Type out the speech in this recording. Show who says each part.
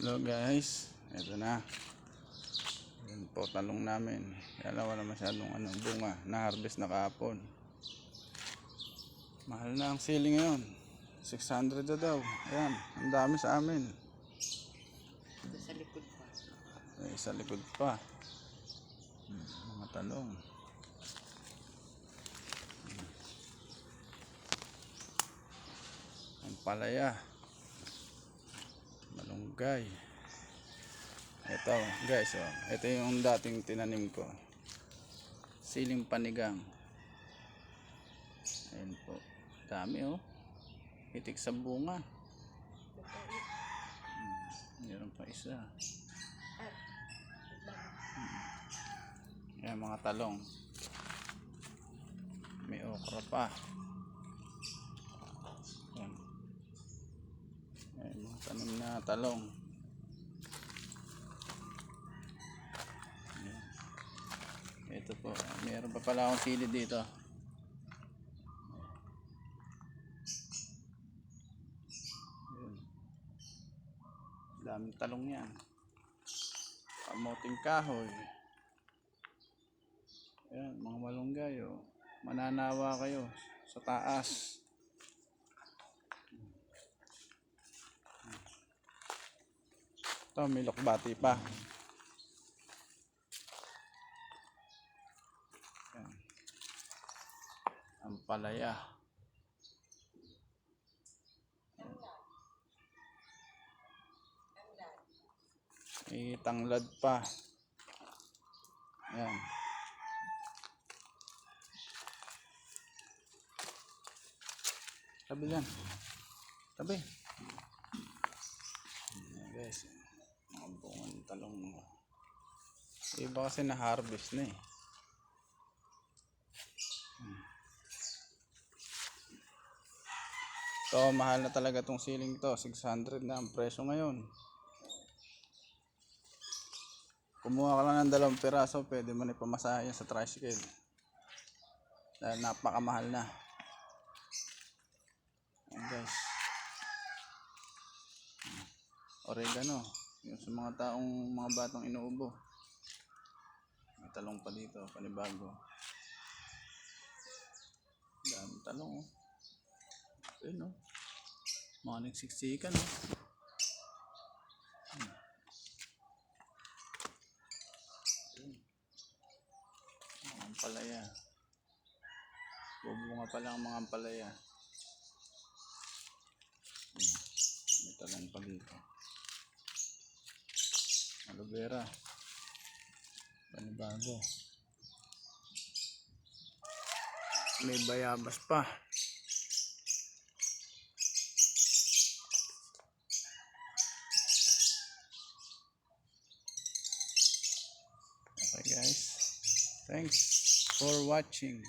Speaker 1: Hello guys, ito na. Yan po talong namin. Kaya lang wala masyadong bunga. Na-harvest na kahapon. Mahal na ang sili ngayon. 600 na daw. Ayan, ang dami sa amin.
Speaker 2: Sa likod pa.
Speaker 1: Sa likod pa. Mga talong. Ang palaya. Malunggay. Ito guys, ito yung dating tinanim ko. Siling panigang. Ayan po. Dami Itik sa bunga. Meron pa isa. Ayan mga talong. May okra pa. Ayan. Ayan mga tanim na talong. Ayan. Ito po. Meron pa pala akong sili dito. Daming talong yan. Kamuting kahoy. Ayan, mga malunggay mananawa kayo sa taas. Ito may lokbati pa. Ayan. Ang palaya. May tanglad pa. Ayan. Tabi yan. Tabi. Ayan guys. Mga bungan talong. Iba kasi na-harvest na So mahal na talaga tong siling to. 600 na ang presyo ngayon. Kumuha ka lang ng 2 piraso, pwede mo na ipamasahe sa tricycle. Dahil napakamahal na. Ayan guys. Oregano. Yung sa mga mga batang inuubo. May talong pa dito, panibago. Dami talong Ayun mga nagsiksikan mga ampalaya. Bubunga pa lang mga ampalaya. May talong pa dito. Aloe vera. Panibago. May bayabas pa. Okay guys. Thanks for watching.